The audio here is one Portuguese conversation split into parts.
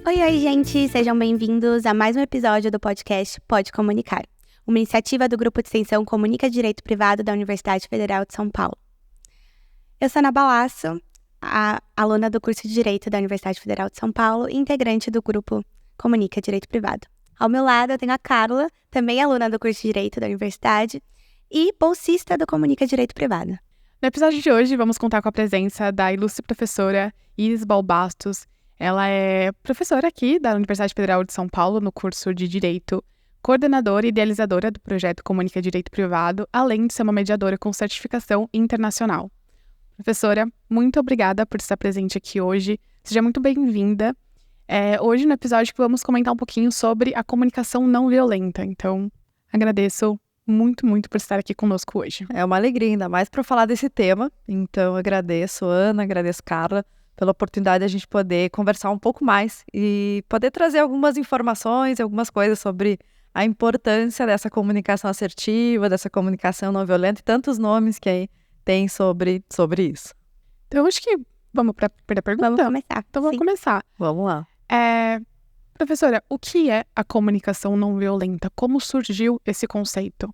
Oi, gente! Sejam bem-vindos a mais um episódio do podcast Pode Comunicar, uma iniciativa do Grupo de Extensão Comunica Direito Privado da Universidade Federal de São Paulo. Eu sou Ana Balasso, a aluna do curso de Direito da Universidade Federal de São Paulo e integrante do Grupo Comunica Direito Privado. Ao meu lado, eu tenho a Carla, também aluna do curso de Direito da Universidade e bolsista do Comunica Direito Privado. No episódio de hoje, vamos contar com a presença da ilustre professora Iris Balbastos. Ela é professora aqui da Universidade Federal de São Paulo, no curso de Direito, coordenadora e idealizadora do projeto Comunica Direito Privado, além de ser uma mediadora com certificação internacional. Professora, muito obrigada por estar presente aqui hoje. Seja muito bem-vinda. Hoje, no episódio, vamos comentar um pouquinho sobre a comunicação não violenta. Então, agradeço muito por estar aqui conosco hoje. É uma alegria, ainda mais para falar desse tema. Então, agradeço, Ana, agradeço, Carla, pela oportunidade de a gente poder conversar um pouco mais e poder trazer algumas informações, algumas coisas sobre a importância dessa comunicação assertiva, dessa comunicação não violenta e tantos nomes que aí tem sobre isso. Então, acho que vamos para a primeira pergunta? Vamos começar. Então, vamos começar. Vamos lá. Professora, o que é a comunicação não violenta? Como surgiu esse conceito?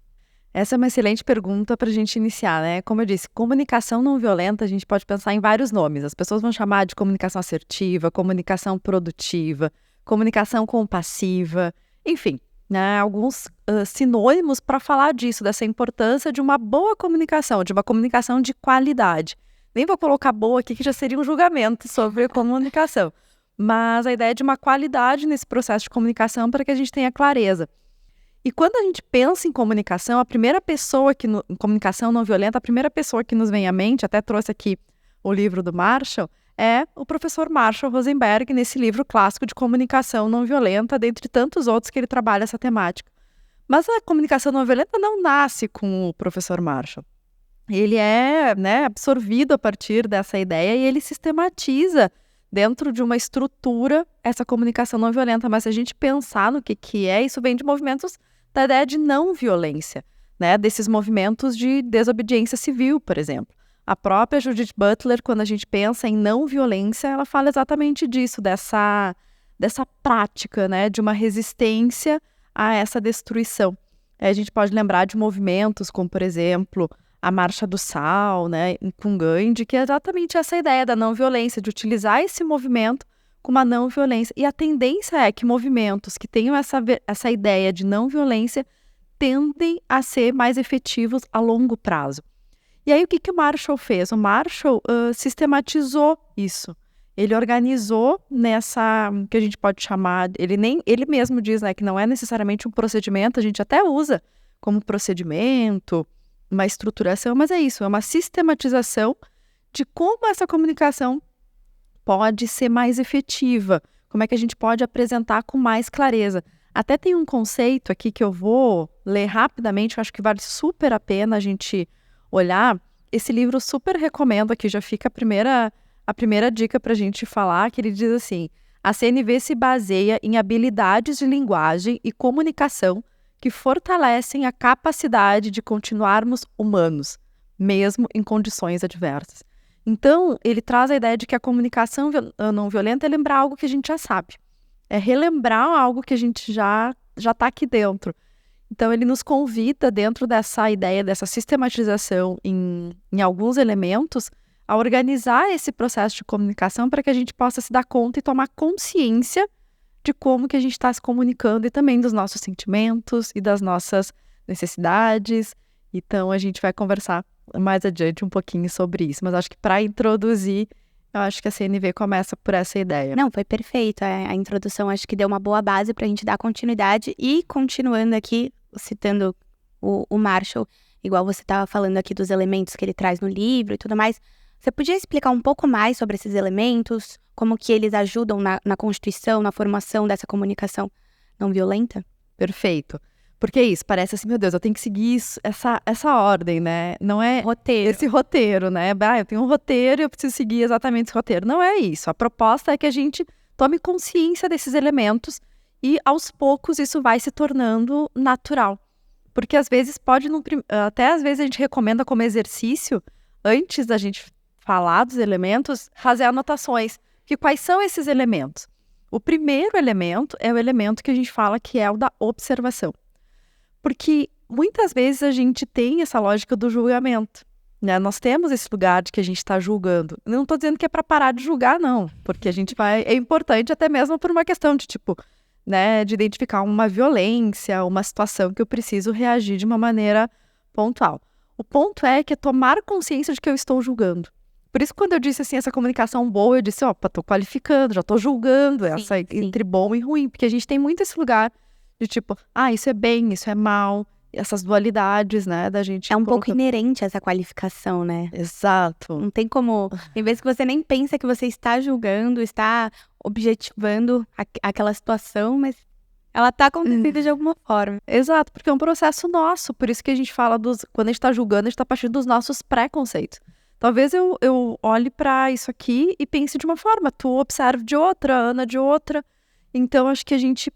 Essa é uma excelente pergunta para a gente iniciar, né? Como eu disse, comunicação não violenta, a gente pode pensar em vários nomes. As pessoas vão chamar de comunicação assertiva, comunicação produtiva, comunicação compassiva, enfim, né? Alguns sinônimos para falar disso, dessa importância de uma boa comunicação, de uma comunicação de qualidade. Nem vou colocar boa aqui, que já seria um julgamento sobre comunicação. Mas a ideia é de uma qualidade nesse processo de comunicação para que a gente tenha clareza. E quando a gente pensa em comunicação, a primeira pessoa em comunicação não violenta, a primeira pessoa que nos vem à mente, até trouxe aqui o livro do Marshall, é o professor Marshall Rosenberg, nesse livro clássico de comunicação não violenta, dentre tantos outros que ele trabalha essa temática. Mas a comunicação não violenta não nasce com o professor Marshall. Ele é, absorvido a partir dessa ideia e ele sistematiza dentro de uma estrutura essa comunicação não violenta. Mas se a gente pensar no que é, isso vem de movimentos da ideia de não violência, né? Desses movimentos de desobediência civil, por exemplo. A própria Judith Butler, quando a gente pensa em não violência, ela fala exatamente disso, dessa prática, né? De uma resistência a essa destruição. A gente pode lembrar de movimentos como, por exemplo, a Marcha do Sal, né, com Gandhi, que é exatamente essa ideia da não violência, de utilizar esse movimento com uma não violência. E a tendência é que movimentos que tenham essa ideia de não violência tendem a ser mais efetivos a longo prazo. E aí o que o Marshall fez? O Marshall sistematizou isso. Ele organizou nessa, que a gente pode chamar, ele mesmo diz, né, que não é necessariamente um procedimento, a gente até usa como procedimento, uma estruturação, mas é isso, é uma sistematização de como essa comunicação pode ser mais efetiva, como é que a gente pode apresentar com mais clareza. Até tem um conceito aqui que eu vou ler rapidamente, eu acho que vale super a pena a gente olhar. Esse livro eu super recomendo, aqui já fica a primeira dica para a gente falar, que ele diz assim: a CNV se baseia em habilidades de linguagem e comunicação que fortalecem a capacidade de continuarmos humanos, mesmo em condições adversas. Então, ele traz a ideia de que a comunicação não violenta é lembrar algo que a gente já sabe. É relembrar algo que a gente já está aqui dentro. Então, ele nos convida, dentro dessa ideia, dessa sistematização em alguns elementos, a organizar esse processo de comunicação para que a gente possa se dar conta e tomar consciência de como que a gente está se comunicando e também dos nossos sentimentos e das nossas necessidades. Então, a gente vai conversar mais adiante um pouquinho sobre isso. Mas acho que para introduzir, eu acho que a CNV começa por essa ideia. Não, foi perfeito. A introdução acho que deu uma boa base para a gente dar continuidade. E continuando aqui, citando o Marshall, igual você estava falando aqui dos elementos que ele traz no livro e tudo mais, você podia explicar um pouco mais sobre esses elementos, como que eles ajudam na constituição, na formação dessa comunicação não violenta? Perfeito. Porque é isso, parece assim, meu Deus, eu tenho que seguir essa ordem, né? Não é roteiro. Esse roteiro, né? Eu tenho um roteiro e eu preciso seguir exatamente esse roteiro. Não é isso. A proposta é que a gente tome consciência desses elementos e, aos poucos, isso vai se tornando natural. Porque, às vezes, até às vezes a gente recomenda como exercício, antes da gente falar dos elementos, fazer anotações. Que quais são esses elementos? O primeiro elemento é o elemento que a gente fala que é o da observação. Porque muitas vezes a gente tem essa lógica do julgamento, né? Nós temos esse lugar de que a gente está julgando. Eu não estou dizendo que é para parar de julgar, não. Porque a gente é importante até mesmo por uma questão de tipo, né, de identificar uma violência, uma situação que eu preciso reagir de uma maneira pontual. O ponto é que é tomar consciência de que eu estou julgando. Por isso, quando eu disse assim, essa comunicação boa, eu disse, opa, estou qualificando, já estou julgando essa entre bom e ruim. Porque a gente tem muito esse lugar de tipo, isso é bem, isso é mal, essas dualidades, né, da gente... É um pouco inerente essa qualificação, né? Exato. Não tem como... Tem vezes que você nem pensa que você está julgando, está objetivando aquela situação, mas ela está acontecendo de alguma forma. Exato, porque é um processo nosso. Por isso que a gente fala quando a gente está julgando, a gente está partindo dos nossos preconceitos. Talvez eu olhe para isso aqui e pense de uma forma, tu observe de outra, Ana de outra. Então, acho que a gente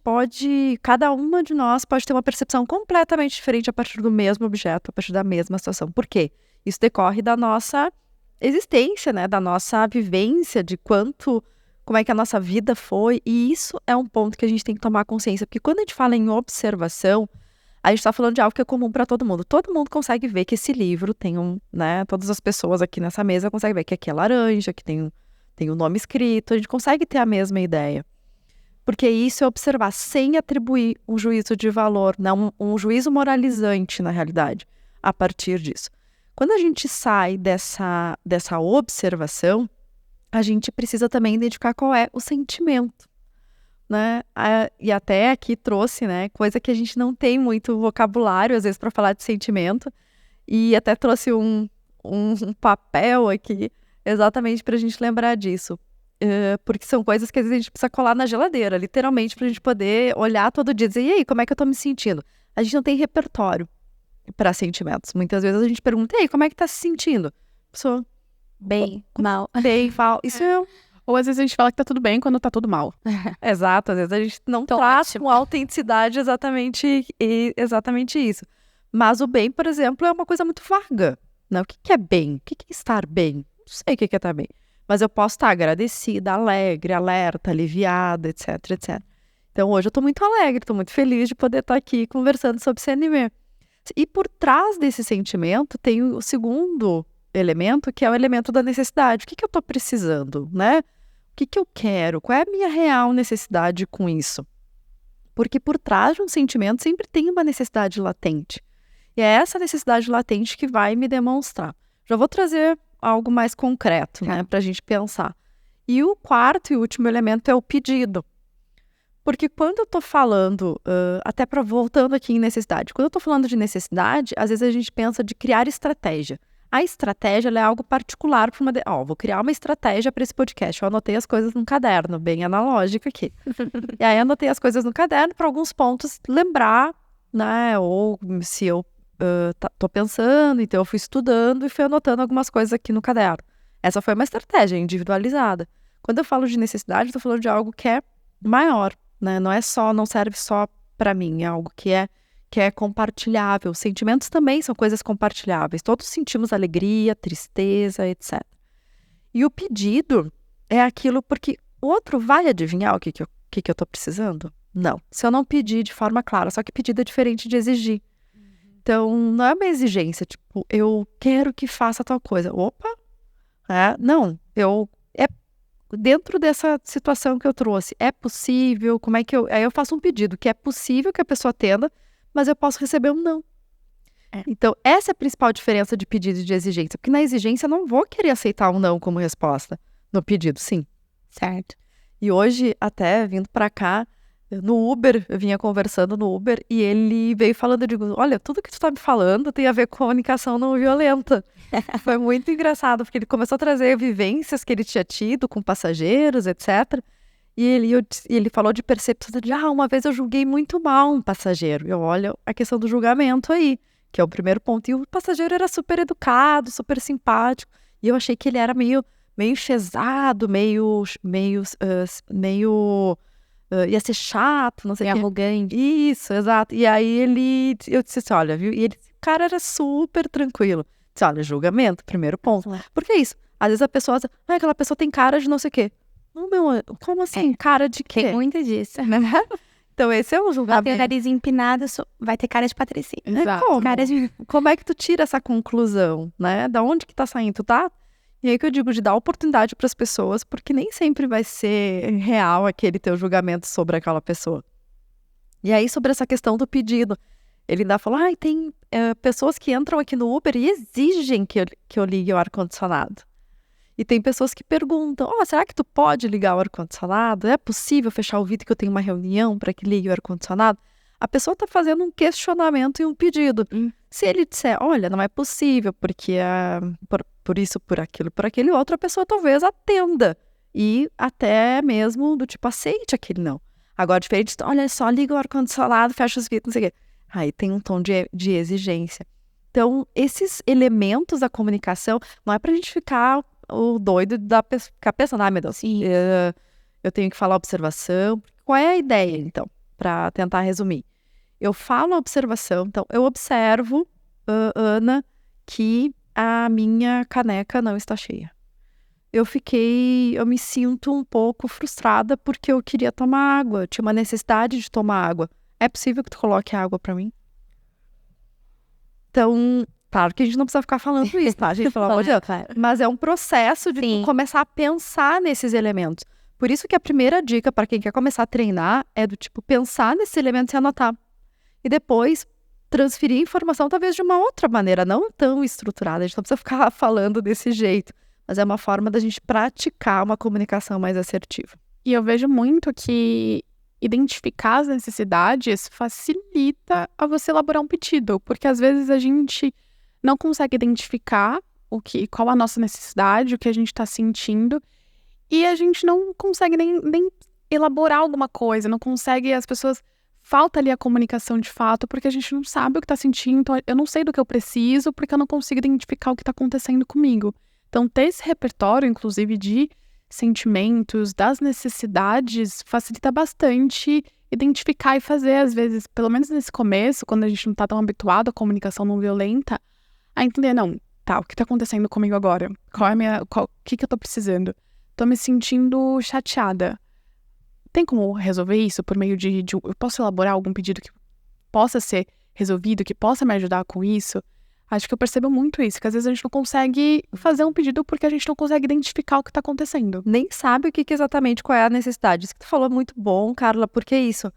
cada uma de nós pode ter uma percepção completamente diferente a partir do mesmo objeto, a partir da mesma situação. Por quê? Isso decorre da nossa existência, né? Da nossa vivência, de como é que a nossa vida foi. E isso é um ponto que a gente tem que tomar consciência. Porque quando a gente fala em observação, a gente está falando de algo que é comum para todo mundo. Todo mundo consegue ver que esse livro tem né? Todas as pessoas aqui nessa mesa conseguem ver que aqui é laranja, que tem um nome escrito. A gente consegue ter a mesma ideia. Porque isso é observar sem atribuir um juízo de valor, né? um juízo moralizante, na realidade, a partir disso. Quando a gente sai dessa observação, a gente precisa também identificar qual é o sentimento, né? E até aqui trouxe, né, coisa que a gente não tem muito vocabulário, às vezes, para falar de sentimento, e até trouxe um papel aqui, exatamente para a gente lembrar disso. Porque são coisas que às vezes a gente precisa colar na geladeira, literalmente, pra gente poder olhar todo dia e dizer, e aí, como é que eu tô me sentindo? A gente não tem repertório para sentimentos. Muitas vezes a gente pergunta, e aí, como é que tá se sentindo? Pessoa, bem, mal. Bem, mal. Isso é... Ou às vezes a gente fala que tá tudo bem quando tá tudo mal. Exato, às vezes a gente não traz com autenticidade exatamente isso. Mas o bem, por exemplo, é uma coisa muito vaga, né? O que é bem? O que é estar bem? Não sei o que é estar bem. Mas eu posso estar agradecida, alegre, alerta, aliviada, etc, etc. Então, hoje eu estou muito alegre, estou muito feliz de poder estar aqui conversando sobre CNV. E por trás desse sentimento tem o segundo elemento, que é o elemento da necessidade. O que eu estou precisando, né? O que eu quero? Qual é a minha real necessidade com isso? Porque por trás de um sentimento sempre tem uma necessidade latente. E é essa necessidade latente que vai me demonstrar. Já vou trazer algo mais concreto, né, para a gente pensar. E o quarto e último elemento é o pedido. Porque quando eu estou falando, até voltando aqui em necessidade, quando eu estou falando de necessidade, às vezes a gente pensa de criar estratégia. A estratégia ela é algo particular para vou criar uma estratégia para esse podcast. Eu anotei as coisas no caderno, bem analógico aqui. E aí anotei as coisas no caderno para alguns pontos lembrar, né, ou se eu tô pensando, então eu fui estudando e fui anotando algumas coisas aqui no caderno. Essa foi uma estratégia individualizada. Quando eu falo de necessidade, eu tô falando de algo que é maior, né? Não serve só para mim, é algo que é compartilhável. Sentimentos também são coisas compartilháveis. Todos sentimos alegria, tristeza, etc. E o pedido é aquilo porque o outro vai adivinhar o que eu tô precisando? Não. Se eu não pedir de forma clara, só que pedido é diferente de exigir. Então, não é uma exigência, tipo, eu quero que faça tal coisa. Opa! Não, dentro dessa situação que eu trouxe, é possível, como é que aí eu faço um pedido, que é possível que a pessoa atenda, mas eu posso receber um não. Então, essa é a principal diferença de pedido e de exigência, porque na exigência eu não vou querer aceitar um não como resposta, no pedido, sim. Certo. E hoje, até vindo pra cá, no Uber, eu vinha conversando no Uber e ele veio falando, eu digo, olha, tudo que tu tá me falando tem a ver com comunicação não violenta. Foi muito engraçado, porque ele começou a trazer vivências que ele tinha tido com passageiros, etc. E ele falou de percepção de, uma vez eu julguei muito mal um passageiro. Eu olho a questão do julgamento aí, que é o primeiro ponto. E o passageiro era super educado, super simpático. E eu achei que ele era meio enfesado, meio ia ser chato, não sei o que. Arrogante. Isso, exato. E aí eu disse assim, olha, viu? E o cara era super tranquilo. Disse, olha, julgamento, primeiro ponto. Porque é isso. Às vezes a pessoa diz, aquela pessoa tem cara de não sei o quê. Não, meu, como assim? Cara de quê? Tem muito disso. Né? Então, esse é um Tem o julgamento. nariz empinado, vai ter cara de patricinha. Exato. Como? Cara de... Como é que tu tira essa conclusão, né? Da onde que tá saindo, tu tá? E aí que eu digo de dar oportunidade para as pessoas, porque nem sempre vai ser real aquele teu julgamento sobre aquela pessoa. E aí, sobre essa questão do pedido, ele ainda falou, tem pessoas que entram aqui no Uber e exigem que eu ligue o ar-condicionado. E tem pessoas que perguntam, será que tu pode ligar o ar-condicionado? É possível fechar o vidro que eu tenho uma reunião para que ligue o ar-condicionado? A pessoa está fazendo um questionamento e um pedido. Se ele disser, olha, não é possível, porque por isso, por aquele outro, a pessoa talvez atenda. E até mesmo do tipo, aceite aquele não. Agora, diferente, olha só, liga o ar-condicionado, fecha os vidros, não sei o quê. Aí tem um tom de exigência. Então, esses elementos da comunicação, não é pra gente ficar o doido ficar pensando, meu Deus, eu tenho que falar observação. Qual é a ideia, então, para tentar resumir? Eu falo a observação, então, eu observo, Ana, que a minha caneca não está cheia. Eu me sinto um pouco frustrada porque eu queria tomar água, eu tinha uma necessidade de tomar água. É possível que tu coloque água para mim? Então, claro que a gente não precisa ficar falando isso, tá, gente? Pelo amor de Deus. Claro. Mas é um processo de tu começar a pensar nesses elementos. Por isso que a primeira dica para quem quer começar a treinar é do tipo, pensar nesses elementos e anotar. E depois transferir informação talvez de uma outra maneira, não tão estruturada. A gente não precisa ficar falando desse jeito. Mas é uma forma da gente praticar uma comunicação mais assertiva. E eu vejo muito que identificar as necessidades facilita a você elaborar um pedido, porque às vezes a gente não consegue identificar qual a nossa necessidade, o que a gente está sentindo, e a gente não consegue nem elaborar alguma coisa, não consegue, as pessoas, falta ali a comunicação de fato, porque a gente não sabe o que está sentindo, então eu não sei do que eu preciso, porque eu não consigo identificar o que está acontecendo comigo. Então, ter esse repertório, inclusive, de sentimentos, das necessidades, facilita bastante identificar e fazer, às vezes, pelo menos nesse começo, quando a gente não está tão habituado à comunicação não violenta, a entender, não, tá, o que está acontecendo comigo agora? O que eu estou precisando? Estou me sentindo chateada. Tem como resolver isso por meio de eu posso elaborar algum pedido que possa ser resolvido, que possa me ajudar com isso? Acho que eu percebo muito isso, que às vezes a gente não consegue fazer um pedido porque a gente não consegue identificar o que está acontecendo. Nem sabe exatamente qual é a necessidade. Isso que tu falou é muito bom, Carla, porque é isso.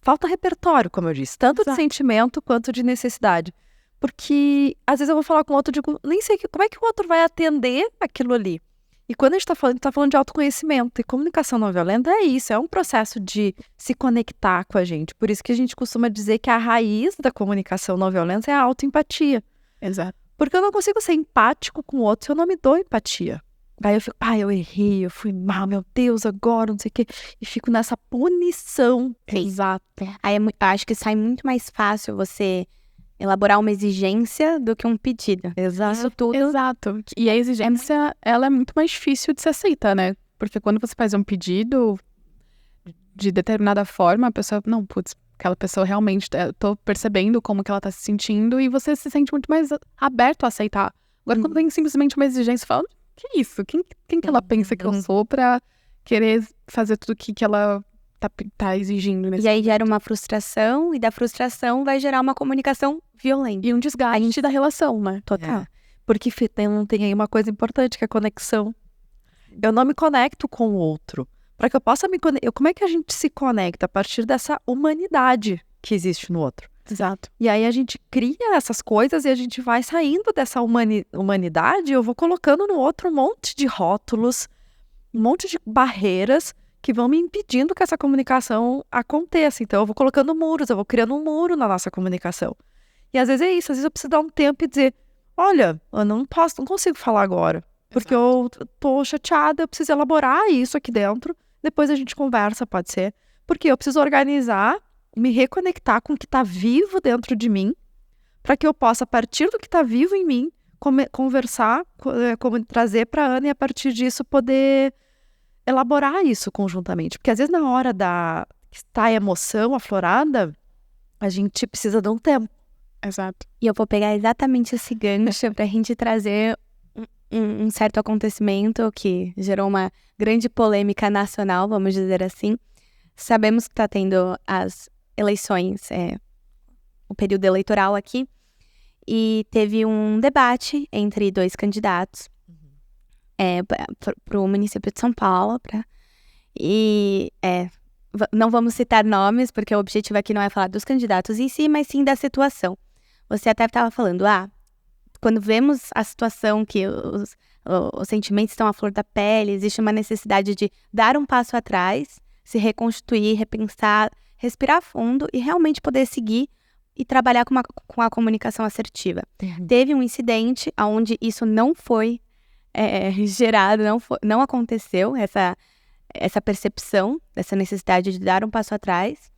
Falta repertório, como eu disse, tanto de sentimento quanto de necessidade. Porque às vezes eu vou falar com o outro e digo, nem sei como é que o outro vai atender aquilo ali. E quando a gente tá falando de autoconhecimento, e comunicação não violenta é isso, é um processo de se conectar com a gente. Por isso que a gente costuma dizer que a raiz da comunicação não violenta é a autoempatia. Exato. Porque eu não consigo ser empático com o outro se eu não me dou empatia. Aí eu fico, eu errei, eu fui mal, meu Deus, agora, não sei o quê. E fico nessa punição. Exato. Aí eu acho que sai muito mais fácil você elaborar uma exigência do que um pedido. Exato. Isso tudo. Exato. E a exigência, ela é muito mais difícil de ser aceita, né? Porque quando você faz um pedido de determinada forma, a pessoa, não, putz, aquela pessoa realmente, eu tô percebendo como que ela tá se sentindo e você se sente muito mais aberto a aceitar. Agora, quando vem simplesmente uma exigência, você fala, que isso? Quem que ela pensa que eu sou pra querer fazer tudo que ela tá exigindo nesse E aí momento? gera uma frustração, e da frustração vai gerar uma comunicação violenta. E um desgaste da relação, né? Total. Porque tem aí uma coisa importante, que é a conexão. Eu não me conecto com o outro. Para que eu possa me conectar, como é que a gente se conecta? A partir dessa humanidade que existe no outro. Exato. E aí a gente cria essas coisas e a gente vai saindo dessa humanidade e eu vou colocando no outro um monte de rótulos, um monte de barreiras que vão me impedindo que essa comunicação aconteça. Então eu vou colocando muros, eu vou criando um muro na nossa comunicação. E às vezes é isso, às vezes eu preciso dar um tempo e dizer, olha, eu não consigo falar agora. Porque eu tô chateada, eu preciso elaborar isso aqui dentro. Depois a gente conversa, pode ser. Porque eu preciso organizar, me reconectar com o que está vivo dentro de mim, para que eu possa, a partir do que está vivo em mim, conversar, trazer para a Ana e a partir disso poder elaborar isso conjuntamente. Porque às vezes na hora que está a emoção aflorada, a gente precisa de um tempo. Exato. E eu vou pegar exatamente esse gancho pra gente trazer um certo acontecimento que gerou uma grande polêmica nacional, vamos dizer assim. Sabemos que está tendo as eleições, o período eleitoral aqui, e teve um debate entre 2 candidatos para o município de São Paulo. Não vamos citar nomes, porque o objetivo aqui não é falar dos candidatos em si, mas sim da situação. Você até estava falando, quando vemos a situação que os sentimentos estão à flor da pele, existe uma necessidade de dar um passo atrás, se reconstituir, repensar, respirar fundo e realmente poder seguir e trabalhar com a comunicação assertiva. Teve um incidente onde isso não foi gerado, não aconteceu, essa percepção, dessa necessidade de dar um passo atrás,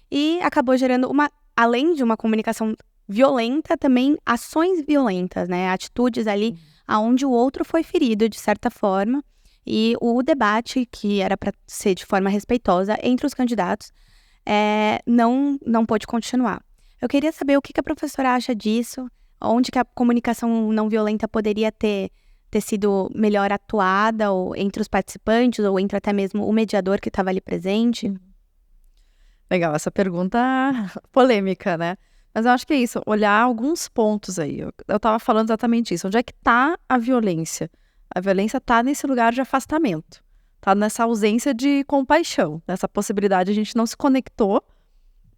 e acabou gerando além de uma comunicação violenta, também ações violentas, né? Atitudes ali onde o outro foi ferido de certa forma, e o debate, que era para ser de forma respeitosa entre os candidatos, não pôde continuar. Eu queria saber o que a professora acha disso, onde que a comunicação não violenta poderia ter sido melhor atuada, ou entre os participantes, ou entre até mesmo o mediador que estava ali presente. Legal, essa pergunta polêmica, né? Mas eu acho que é isso, olhar alguns pontos aí. Eu estava falando exatamente isso. Onde é que está a violência? A violência está nesse lugar de afastamento. Está nessa ausência de compaixão, nessa possibilidade. A gente não se conectou.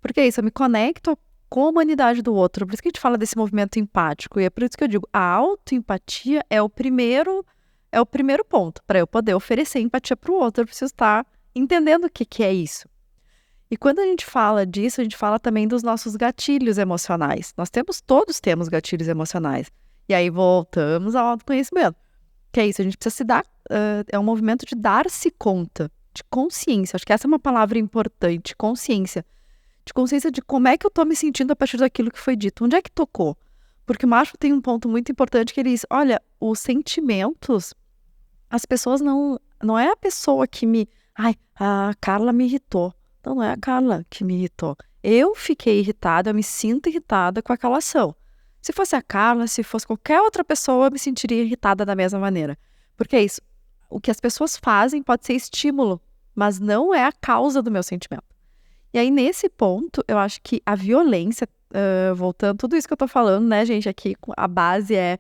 Porque é isso, eu me conecto com a humanidade do outro. Por isso que a gente fala desse movimento empático. E é por isso que eu digo, a autoempatia é o primeiro ponto. Para eu poder oferecer empatia para o outro, eu preciso estar entendendo o que é isso. E quando a gente fala disso, a gente fala também dos nossos gatilhos emocionais. Todos temos gatilhos emocionais. E aí voltamos ao autoconhecimento. Que é isso, a gente precisa se dar, é um movimento de dar-se conta, de consciência. Acho que essa é uma palavra importante, consciência. De consciência de como é que eu tô me sentindo a partir daquilo que foi dito. Onde é que tocou? Porque o Marshall tem um ponto muito importante que ele diz, olha, os sentimentos, as pessoas não é a pessoa que a Carla me irritou. Não é a Carla que me irritou. Eu fiquei irritada, eu me sinto irritada com aquela ação. Se fosse a Carla, se fosse qualquer outra pessoa, eu me sentiria irritada da mesma maneira. Porque é isso, o que as pessoas fazem pode ser estímulo, mas não é a causa do meu sentimento. E aí, nesse ponto, eu acho que a violência, voltando, tudo isso que eu tô falando, né, gente, aqui, a base é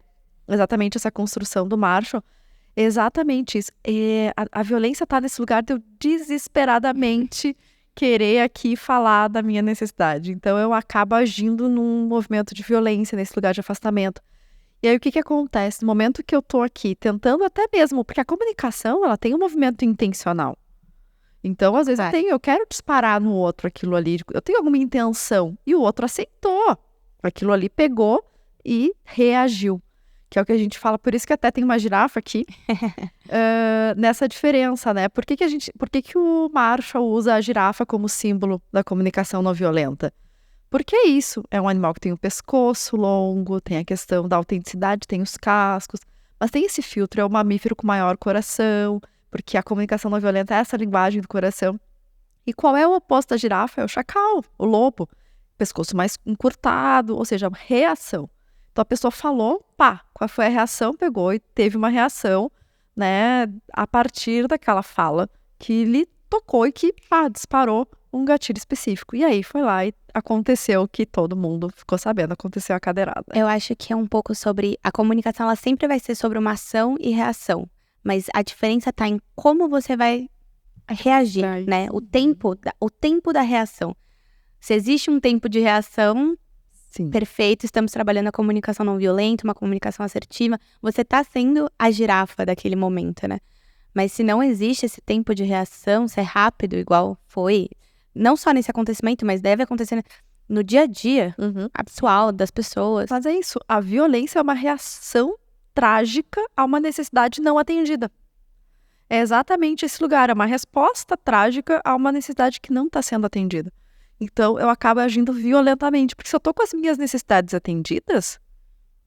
exatamente essa construção do Marshall, exatamente isso. A violência tá nesse lugar de eu desesperadamente querer aqui falar da minha necessidade. Então, eu acabo agindo num movimento de violência, nesse lugar de afastamento. E aí, o que acontece? No momento que eu tô aqui, tentando até mesmo, porque a comunicação, ela tem um movimento intencional. Então, às vezes, eu quero disparar no outro aquilo ali, eu tenho alguma intenção, e o outro aceitou. Aquilo ali pegou e reagiu. Que é o que a gente fala, por isso que até tem uma girafa aqui, nessa diferença, né? Por que o Marshall usa a girafa como símbolo da comunicação não violenta? Porque é isso, é um animal que tem um pescoço longo, tem a questão da autenticidade, tem os cascos, mas tem esse filtro, é o mamífero com maior coração, porque a comunicação não violenta é essa linguagem do coração. E qual é o oposto da girafa? É o chacal, o lobo, pescoço mais encurtado, ou seja, reação. Então a pessoa falou, qual foi a reação? Pegou e teve uma reação, né, a partir daquela fala que lhe tocou e que, disparou um gatilho específico. E aí foi lá e aconteceu que todo mundo ficou sabendo, aconteceu a cadeirada. Eu acho que é um pouco sobre, a comunicação ela sempre vai ser sobre uma ação e reação, mas a diferença tá em como você vai reagir, né, o tempo da reação. Se existe um tempo de reação, sim, perfeito, estamos trabalhando a comunicação não violenta, uma comunicação assertiva, você tá sendo a girafa daquele momento, né? Mas se não existe esse tempo de reação, se é rápido, igual foi, não só nesse acontecimento, mas deve acontecer no dia a dia, pessoal, das pessoas. Mas é isso, a violência é uma reação trágica a uma necessidade não atendida. É exatamente esse lugar, é uma resposta trágica a uma necessidade que não está sendo atendida. Então, eu acabo agindo violentamente, porque se eu tô com as minhas necessidades atendidas,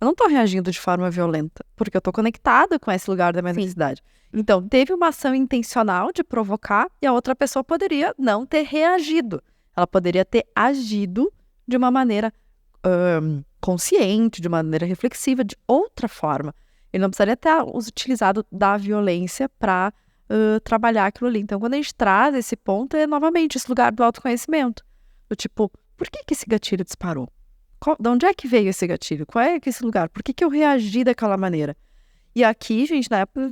eu não tô reagindo de forma violenta, porque eu tô conectada com esse lugar da minha necessidade. Então, teve uma ação intencional de provocar e a outra pessoa poderia não ter reagido. Ela poderia ter agido de uma maneira consciente, de uma maneira reflexiva, de outra forma. Ele não precisaria ter utilizado da violência para trabalhar aquilo ali. Então, quando a gente traz esse ponto, é novamente esse lugar do autoconhecimento. Do tipo, por que esse gatilho disparou? De onde é que veio esse gatilho? Qual é esse lugar? Por que eu reagi daquela maneira? E aqui, gente, na época,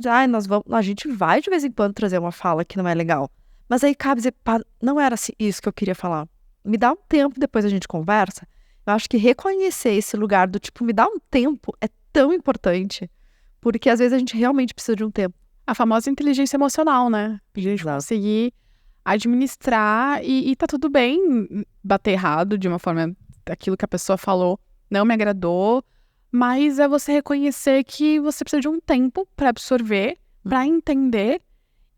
a gente vai de vez em quando trazer uma fala que não é legal. Mas aí cabe dizer, pá, não era isso que eu queria falar. Me dá um tempo, depois a gente conversa. Eu acho que reconhecer esse lugar do tipo, me dá um tempo é tão importante. Porque às vezes a gente realmente precisa de um tempo. A famosa inteligência emocional, né? A gente conseguir administrar e tá tudo bem bater errado de uma forma, aquilo que a pessoa falou não me agradou, mas é você reconhecer que você precisa de um tempo para absorver, para entender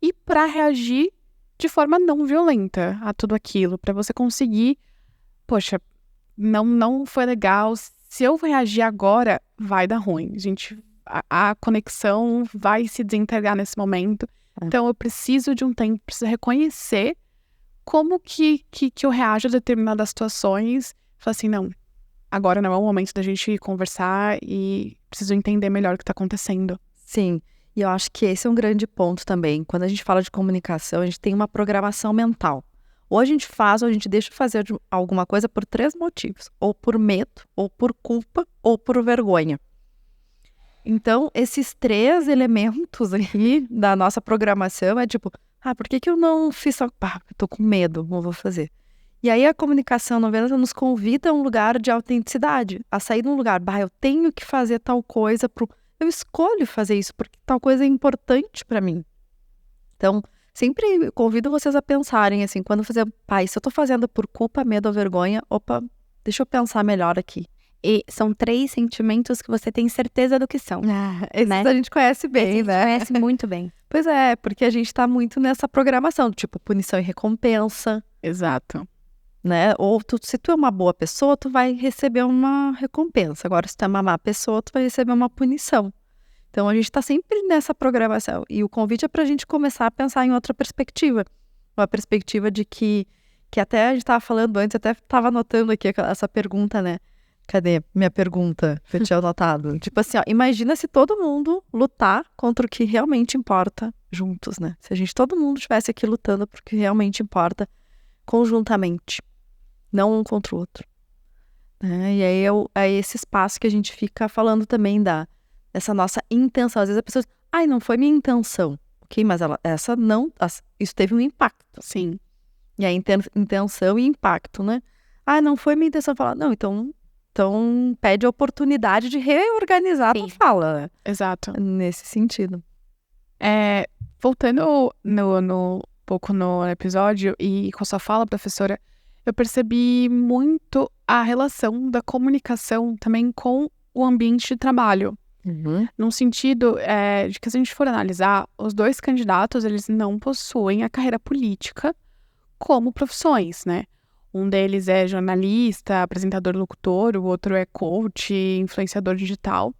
e para reagir de forma não violenta a tudo aquilo, para você conseguir, poxa, não foi legal, se eu reagir agora, vai dar ruim, gente. A conexão vai se desintegrar nesse momento. Então, eu preciso de um tempo, preciso reconhecer como que eu reajo a determinadas situações. Falar assim, não, agora não é o momento da gente conversar e preciso entender melhor o que está acontecendo. Sim, e eu acho que esse é um grande ponto também. Quando a gente fala de comunicação, a gente tem uma programação mental. Ou a gente faz, ou a gente deixa de fazer alguma coisa por 3 motivos. Ou por medo, ou por culpa, ou por vergonha. Então, esses 3 elementos aqui da nossa programação é tipo, por que eu não fiz eu tô com medo, não vou fazer. E aí a comunicação não violenta nos convida a um lugar de autenticidade, a sair de um lugar, eu tenho que fazer tal coisa, eu escolho fazer isso porque tal coisa é importante para mim. Então, sempre convido vocês a pensarem assim, quando fazer, se eu tô fazendo por culpa, medo ou vergonha, deixa eu pensar melhor aqui. E são 3 sentimentos que você tem certeza do que são. Esses a gente conhece bem, né? A gente conhece muito bem. Pois é, porque a gente tá muito nessa programação, tipo punição e recompensa. Exato. Né? Ou se tu é uma boa pessoa, tu vai receber uma recompensa. Agora, se tu é uma má pessoa, tu vai receber uma punição. Então, a gente tá sempre nessa programação. E o convite é pra gente começar a pensar em outra perspectiva. Uma perspectiva de que até a gente tava falando antes, até tava anotando aqui essa pergunta, né? Cadê minha pergunta que eu tinha anotado? Tipo assim, imagina se todo mundo lutar contra o que realmente importa juntos, né? Se todo mundo estivesse aqui lutando por o que realmente importa conjuntamente, não um contra o outro. E aí é esse espaço que a gente fica falando também dessa nossa intenção. Às vezes a pessoa diz, não foi minha intenção. Ok, mas isso teve um impacto. Sim. E a intenção e impacto, né? Não foi minha intenção falar. Não, então pede a oportunidade de reorganizar a fala, né? Exato. Nesse sentido. Voltando um pouco no episódio e com a sua fala, professora, eu percebi muito a relação da comunicação também com o ambiente de trabalho. Num sentido de que, se a gente for analisar, os 2 candidatos, eles não possuem a carreira política como profissões, né? Um deles é jornalista, apresentador locutor, o outro é coach, influenciador digital.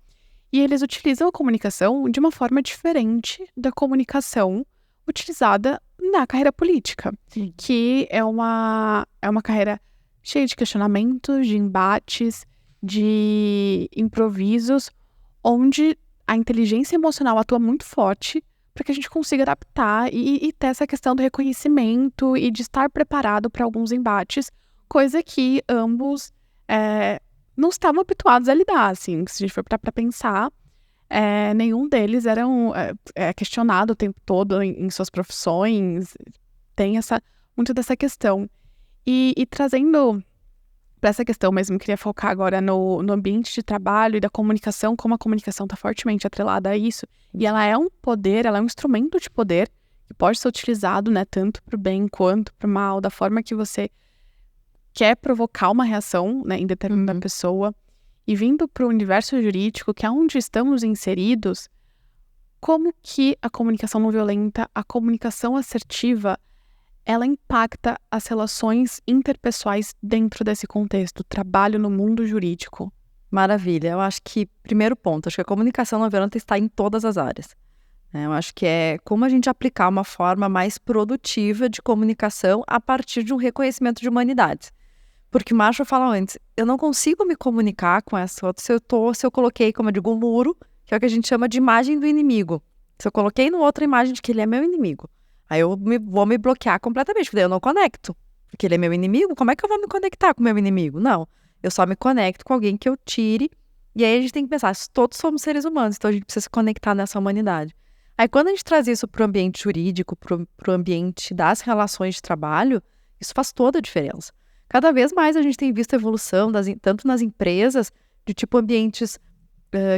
E eles utilizam a comunicação de uma forma diferente da comunicação utilizada na carreira política. Sim. Que é uma carreira cheia de questionamentos, de embates, de improvisos, onde a inteligência emocional atua muito forte para que a gente consiga adaptar e ter essa questão do reconhecimento e de estar preparado para alguns embates, coisa que ambos não estavam habituados a lidar, assim. Se a gente for para pensar, nenhum deles era questionado o tempo todo em suas profissões, tem muito dessa questão. E trazendo para essa questão mesmo, queria focar agora no ambiente de trabalho e da comunicação, como a comunicação está fortemente atrelada a isso. E ela é um poder, ela é um instrumento de poder que pode ser utilizado, né, tanto para o bem quanto para o mal, da forma que você quer provocar uma reação, né, em determinada pessoa. E vindo para o universo jurídico, que é onde estamos inseridos, como que a comunicação não violenta, a comunicação assertiva, ela impacta as relações interpessoais dentro desse contexto, trabalho no mundo jurídico? Maravilha. Eu acho que, primeiro ponto, acho que a comunicação não violenta está em todas as áreas. Eu acho que é como a gente aplicar uma forma mais produtiva de comunicação a partir de um reconhecimento de humanidades. Porque o Marshall fala antes, eu não consigo me comunicar com essa outra se eu coloquei, como eu digo, um muro que é o que a gente chama de imagem do inimigo. Se eu coloquei no outro a imagem de que ele é meu inimigo, aí eu vou me bloquear completamente, porque daí eu não conecto. Porque ele é meu inimigo, como é que eu vou me conectar com o meu inimigo? Não, eu só me conecto com alguém que eu tire. E aí a gente tem que pensar, todos somos seres humanos, então a gente precisa se conectar nessa humanidade. Aí quando a gente traz isso para o ambiente jurídico, para o ambiente das relações de trabalho, isso faz toda a diferença. Cada vez mais a gente tem visto a evolução, tanto nas empresas, de tipo ambientes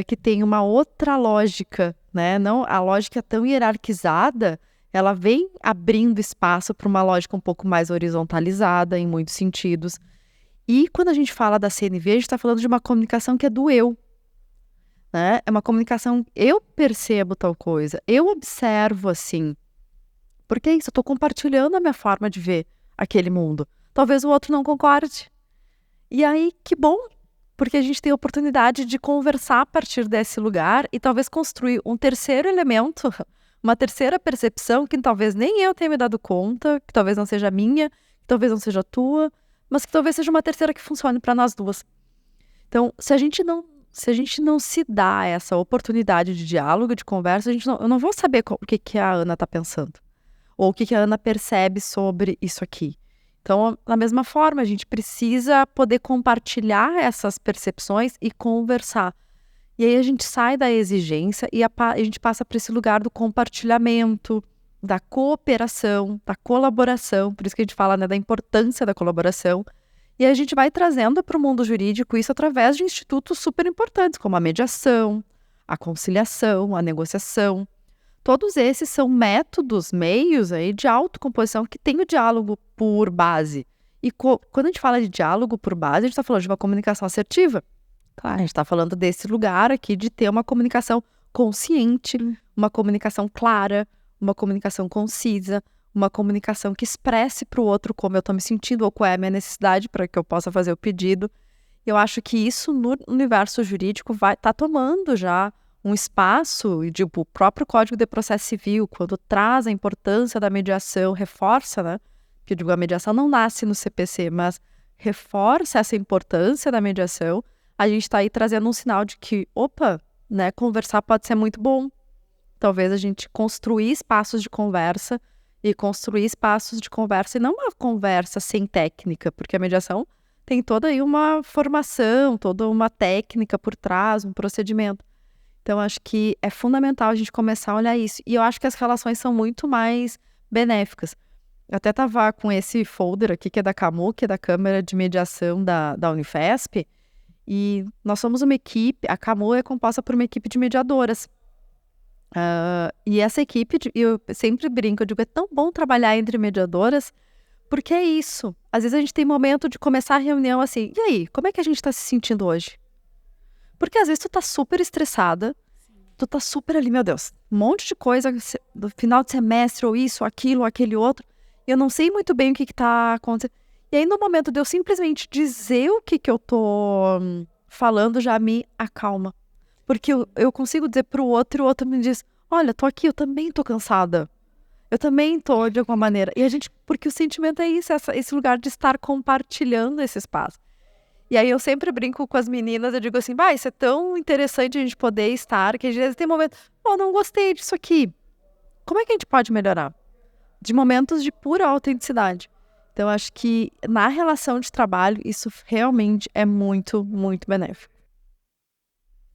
que tem uma outra lógica, né? Não, a lógica tão hierarquizada, ela vem abrindo espaço para uma lógica um pouco mais horizontalizada em muitos sentidos. E quando a gente fala da CNV, a gente está falando de uma comunicação que é do eu, né? É uma comunicação, eu percebo tal coisa, eu observo assim. Porque é isso, eu estou compartilhando a minha forma de ver aquele mundo. Talvez o outro não concorde. E aí, que bom, porque a gente tem a oportunidade de conversar a partir desse lugar e talvez construir um terceiro elemento, uma terceira percepção que talvez nem eu tenha me dado conta, que talvez não seja minha, que talvez não seja tua, mas que talvez seja uma terceira que funcione para nós duas. Então, se a gente não se dá essa oportunidade de diálogo, de conversa, eu não vou saber o que a Ana está pensando, ou o que a Ana percebe sobre isso aqui. Então, da mesma forma, a gente precisa poder compartilhar essas percepções e conversar. E aí a gente sai da exigência e a gente passa para esse lugar do compartilhamento, da cooperação, da colaboração. Por isso que a gente fala, né, da importância da colaboração. E a gente vai trazendo para o mundo jurídico isso através de institutos super importantes, como a mediação, a conciliação, a negociação. Todos esses são métodos, meios aí de autocomposição que tem o diálogo por base. E quando a gente fala de diálogo por base, a gente está falando de uma comunicação assertiva. Claro, a gente está falando desse lugar aqui de ter uma comunicação consciente, uma comunicação clara, uma comunicação concisa, uma comunicação que expresse para o outro como eu estou me sentindo ou qual é a minha necessidade para que eu possa fazer o pedido. Eu acho que isso no universo jurídico vai estar tomando já um espaço, e tipo, o próprio Código de Processo Civil, quando traz a importância da mediação, reforça, né? Porque eu digo, a mediação não nasce no CPC, mas reforça essa importância da mediação. A gente está aí trazendo um sinal de que, opa, né, conversar pode ser muito bom. Talvez a gente construir espaços de conversa e não uma conversa sem técnica, porque a mediação tem toda aí uma formação, toda uma técnica por trás, um procedimento. Então, acho que é fundamental a gente começar a olhar isso. E eu acho que as relações são muito mais benéficas. Eu até estava com esse folder aqui, que é da CAMU, que é da Câmara de Mediação da Unifesp, e nós somos uma equipe, a CAMU é composta por uma equipe de mediadoras. E essa equipe, eu sempre brinco, eu digo, é tão bom trabalhar entre mediadoras, porque é isso. Às vezes a gente tem momento de começar a reunião assim, e aí, como é que a gente está se sentindo hoje? Porque às vezes tu tá super estressada, tu tá super ali, meu Deus, um monte de coisa do final de semestre, ou isso, ou aquilo, ou aquele outro, e eu não sei muito bem o que tá acontecendo. E aí no momento de eu simplesmente dizer o que eu tô falando, já me acalma. Porque eu consigo dizer pro outro, e o outro me diz, olha, tô aqui, eu também tô cansada. Eu também tô, de alguma maneira. E a gente, porque o sentimento é isso, esse lugar de estar compartilhando esse espaço. E aí eu sempre brinco com as meninas, eu digo assim, isso é tão interessante a gente poder estar, que às vezes tem momentos, não gostei disso aqui. Como é que a gente pode melhorar? De momentos de pura autenticidade. Então, acho que na relação de trabalho, isso realmente é muito, muito benéfico.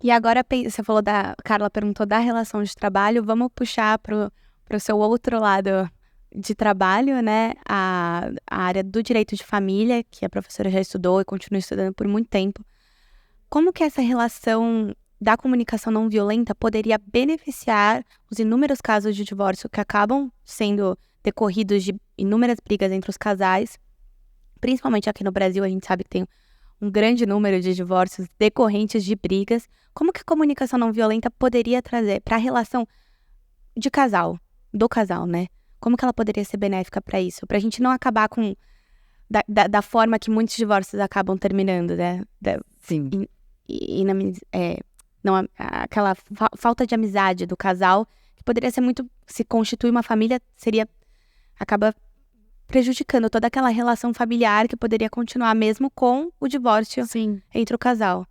E agora, você falou Carla perguntou da relação de trabalho, vamos puxar para o seu outro lado de trabalho, né, a área do direito de família, que a professora já estudou e continua estudando por muito tempo. Como que essa relação da comunicação não violenta poderia beneficiar os inúmeros casos de divórcio que acabam sendo decorridos de inúmeras brigas entre os casais, principalmente aqui no Brasil, a gente sabe que tem um grande número de divórcios decorrentes de brigas. Como que a comunicação não violenta poderia trazer para a relação de casal, do casal, né? Como que ela poderia ser benéfica para isso? Para a gente não acabar com da forma que muitos divórcios acabam terminando, né? Sim. Aquela falta de amizade do casal, que poderia ser muito... Se constituir uma família, acaba prejudicando toda aquela relação familiar que poderia continuar mesmo com o divórcio entre o casal.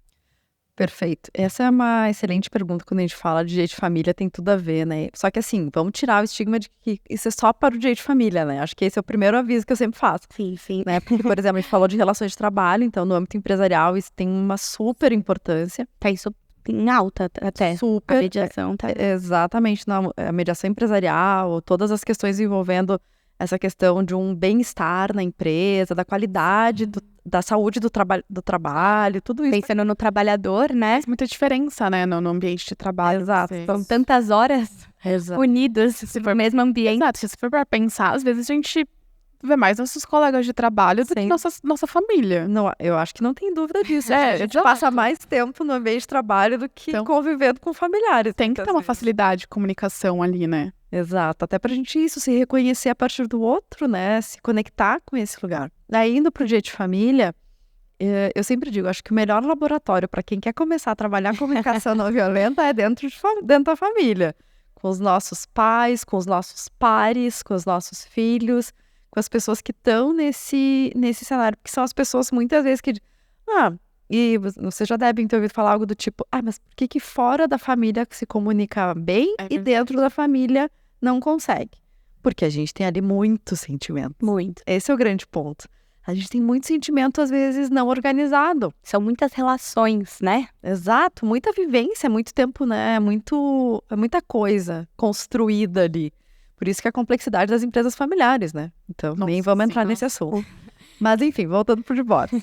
Perfeito. Essa é uma excelente pergunta quando a gente fala de direito de família, tem tudo a ver, né? Só que assim, vamos tirar o estigma de que isso é só para o direito de família, né? Acho que esse é o primeiro aviso que eu sempre faço. Sim, sim. Né? Porque, por exemplo, a gente falou de relações de trabalho, então no âmbito empresarial isso tem uma super importância. Tá isso em alta até. Super. A mediação tá. Exatamente, a mediação empresarial, todas as questões envolvendo essa questão de um bem-estar na empresa, da qualidade, da saúde do trabalho, tudo isso. Pensando no trabalhador, né? Faz muita diferença, né, no ambiente de trabalho. Exato. São tantas horas unidas no mesmo ambiente. Exato, se for pra pensar, às vezes a gente vê mais nossos colegas de trabalho do que nossa família. Não, eu acho que não tem dúvida disso. É, a gente exato. passa mais tempo no ambiente de trabalho do que Então, convivendo com familiares. Tem que ter muitas uma vezes. facilidade de comunicação ali, né? Exato, até pra gente isso, se reconhecer a partir do outro, né, se conectar com esse lugar. Daí, indo pro direito de família, eu sempre digo, acho que o melhor laboratório para quem quer começar a trabalhar comunicação não violenta é dentro da família, com os nossos pais, com os nossos pares, com os nossos filhos, com as pessoas que estão nesse cenário, porque são as pessoas muitas vezes que, e você já deve ter ouvido falar algo do tipo, mas por que fora da família se comunica bem e dentro da família não consegue? Porque a gente tem ali muitos sentimentos. Muito. Esse é o grande ponto. A gente tem muito sentimento, às vezes, não organizado. São muitas relações, né? Exato, muita vivência, muito tempo, né? É muita coisa construída ali. Por isso que a complexidade das empresas familiares, né? Então, nem vamos entrar nesse assunto. Mas, enfim, voltando pro divórcio.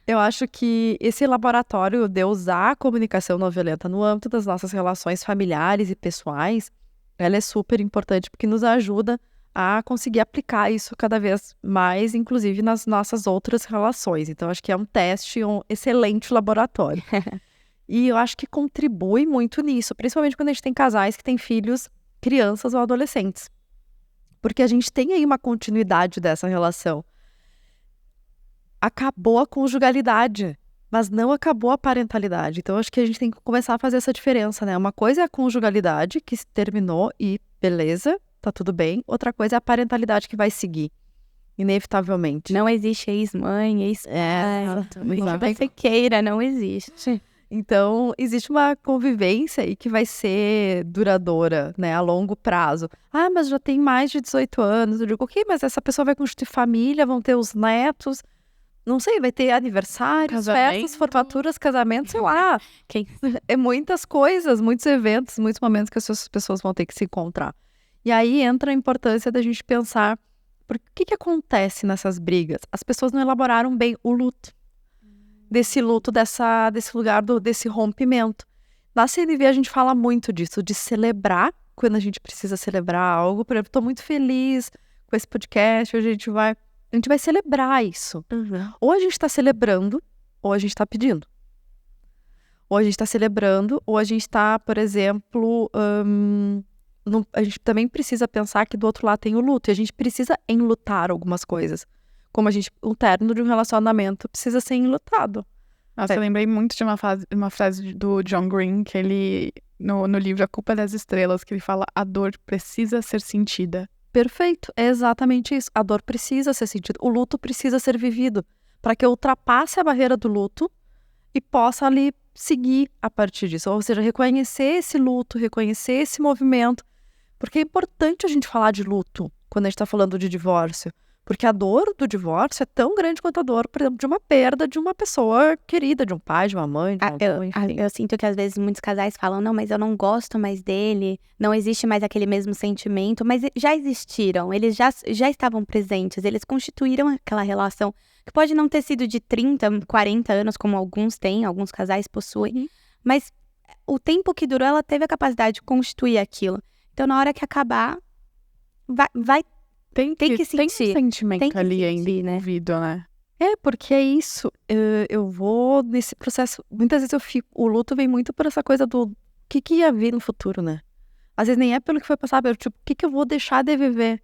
Eu acho que esse laboratório de usar a comunicação não violenta no âmbito das nossas relações familiares e pessoais, ela é super importante porque nos ajuda a conseguir aplicar isso cada vez mais, inclusive nas nossas outras relações. Então, acho que é um teste, um excelente laboratório. E eu acho que contribui muito nisso, principalmente quando a gente tem casais que têm filhos, crianças ou adolescentes. Porque a gente tem aí uma continuidade dessa relação. Acabou a conjugalidade, mas não acabou a parentalidade. Então, acho que a gente tem que começar a fazer essa diferença, né? Uma coisa é a conjugalidade, que se terminou e beleza, tá tudo bem. Outra coisa é a parentalidade que vai seguir, inevitavelmente. Não existe ex-mãe, ex-pai. Não que você queira, não existe. Então, existe uma convivência aí que vai ser duradoura, né, a longo prazo. Mas já tem mais de 18 anos. Eu digo, ok, mas essa pessoa vai constituir família, vão ter os netos. Não sei, vai ter aniversários, festas, formaturas, casamentos, sei lá. É muitas coisas, muitos eventos, muitos momentos que essas pessoas vão ter que se encontrar. E aí entra a importância da gente pensar, por que acontece nessas brigas? As pessoas não elaboraram bem o luto. Desse luto, desse lugar, desse rompimento. Na CNV a gente fala muito disso, de celebrar, quando a gente precisa celebrar algo. Por exemplo, estou muito feliz com esse podcast, hoje a gente vai celebrar isso. Ou a gente está celebrando, ou a gente está pedindo. Ou a gente está celebrando, ou a gente está, por exemplo, a gente também precisa pensar que do outro lado tem o luto. E a gente precisa enlutar algumas coisas. Como o término de um relacionamento precisa ser enlutado. Nossa, eu lembrei muito de uma frase do John Green, que ele, no livro A Culpa das Estrelas, que ele fala, a dor precisa ser sentida. Perfeito, é exatamente isso. A dor precisa ser sentida, o luto precisa ser vivido, para que eu ultrapasse a barreira do luto e possa ali seguir a partir disso. Ou seja, reconhecer esse luto, reconhecer esse movimento, porque é importante a gente falar de luto quando a gente está falando de divórcio, porque a dor do divórcio é tão grande quanto a dor, por exemplo, de uma perda de uma pessoa querida, de um pai, de uma mãe, de uma avó, enfim. Eu sinto que às vezes muitos casais falam, não, mas eu não gosto mais dele, não existe mais aquele mesmo sentimento, mas já existiram, eles já estavam presentes, eles constituíram aquela relação, que pode não ter sido de 30, 40 anos, como alguns têm, alguns casais possuem, mas o tempo que durou, ela teve a capacidade de constituir aquilo. Então, na hora que acabar, vai Tem que sentir. Tem um sentimento tem que ali sentir, né? envolvido, né? Porque é isso. Eu vou nesse processo. Muitas vezes o luto vem muito por essa coisa do que ia vir no futuro, né? Às vezes nem é pelo que foi passado, é tipo, o que eu vou deixar de viver?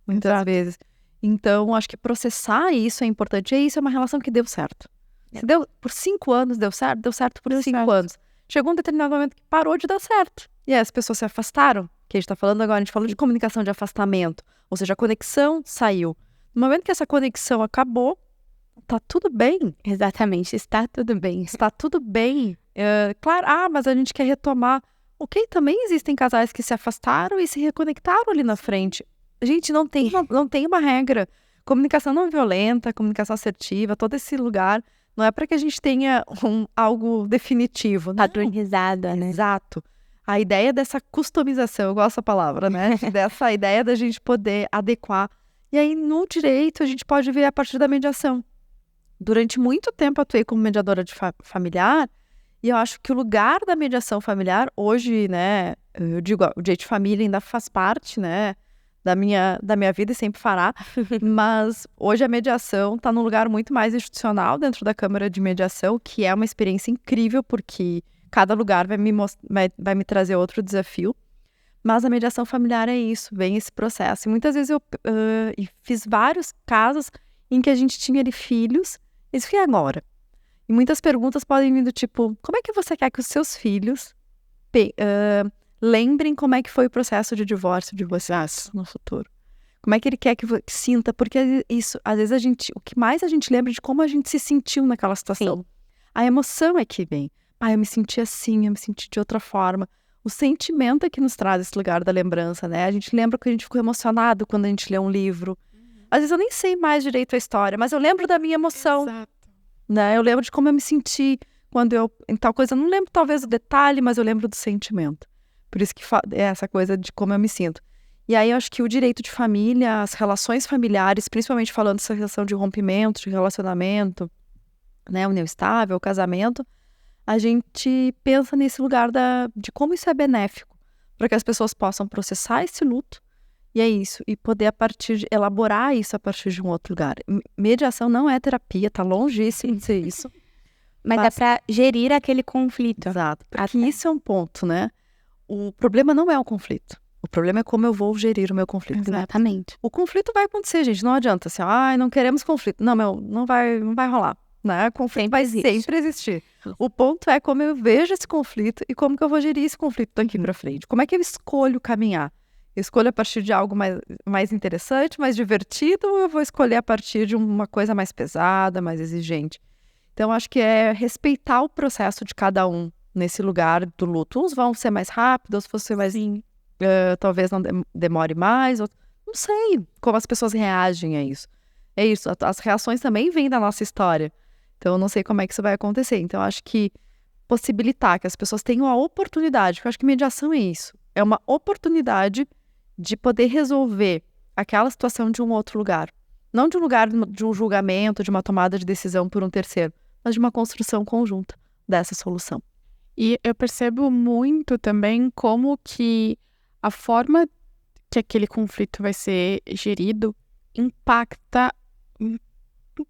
Muitas vezes. Então, acho que processar isso é importante. E isso é uma relação que deu certo. Se deu por 5 anos, deu certo por 5 anos. Chegou um determinado momento que parou de dar certo. E aí as pessoas se afastaram. Que a gente tá falando agora, a gente falou de comunicação de afastamento. Ou seja, a conexão saiu. No momento que essa conexão acabou, tá tudo bem. Exatamente, está tudo bem. Está tudo bem. Claro, mas a gente quer retomar. Ok, também existem casais que se afastaram e se reconectaram ali na frente. Gente, não tem uma regra. Comunicação não violenta, comunicação assertiva, todo esse lugar, não é para que a gente tenha algo definitivo. Padronizada, né? Exato. A ideia dessa customização, eu gosto da palavra, né? Dessa ideia da gente poder adequar. E aí, no direito, a gente pode ver a partir da mediação. Durante muito tempo, atuei como mediadora de familiar, e eu acho que o lugar da mediação familiar, hoje, né, eu digo, o direito de família ainda faz parte, né, da minha vida e sempre fará, mas hoje a mediação está num lugar muito mais institucional dentro da Câmara de Mediação, que é uma experiência incrível, porque cada lugar vai me trazer outro desafio, mas a mediação familiar é isso, vem esse processo. E muitas vezes eu fiz vários casos em que a gente tinha ali filhos, e isso que é agora. E muitas perguntas podem vir do tipo, como é que você quer que os seus filhos lembrem como é que foi o processo de divórcio de vocês no futuro? Como é que ele quer que sinta? Porque isso, às vezes o que mais a gente lembra é de como a gente se sentiu naquela situação. Sim. A emoção é que vem. Eu me senti assim, eu me senti de outra forma. O sentimento é que nos traz esse lugar da lembrança, né? A gente lembra que a gente ficou emocionado quando a gente lê um livro. Às vezes eu nem sei mais direito a história, mas eu lembro da minha emoção. Exato. Né? Eu lembro de como eu me senti quando em tal coisa. Eu não lembro talvez o detalhe, mas eu lembro do sentimento. Por isso que é essa coisa de como eu me sinto. E aí eu acho que o direito de família, as relações familiares, principalmente falando dessa relação de rompimento, de relacionamento, né, união estável, casamento, a gente pensa nesse lugar de como isso é benéfico, para que as pessoas possam processar esse luto, e é isso, e poder elaborar isso a partir de um outro lugar. Mediação não é terapia, tá longíssimo de ser isso. Mas é para gerir aquele conflito. Exato, porque isso é um ponto, né? O problema não é o conflito. O problema é como eu vou gerir o meu conflito. Exatamente. O conflito vai acontecer, gente. Não adianta assim, não queremos conflito. Não vai rolar. Né? Conflito vai sempre existir. O ponto é como eu vejo esse conflito e como que eu vou gerir esse conflito daqui para frente. Como é que eu escolho caminhar? Eu escolho a partir de algo mais interessante, mais divertido, ou eu vou escolher a partir de uma coisa mais pesada, mais exigente? Então, acho que é respeitar o processo de cada um nesse lugar do luto. Uns vão ser mais rápidos, outros vão ser mais... talvez não demore mais. Não sei como as pessoas reagem a isso. É isso, as reações também vêm da nossa história. Então, eu não sei como é que isso vai acontecer. Então, acho que possibilitar que as pessoas tenham a oportunidade, porque eu acho que mediação é isso. É uma oportunidade de poder resolver aquela situação de um outro lugar. Não de um lugar de um julgamento, de uma tomada de decisão por um terceiro, mas de uma construção conjunta dessa solução. E eu percebo muito também como que a forma que aquele conflito vai ser gerido impacta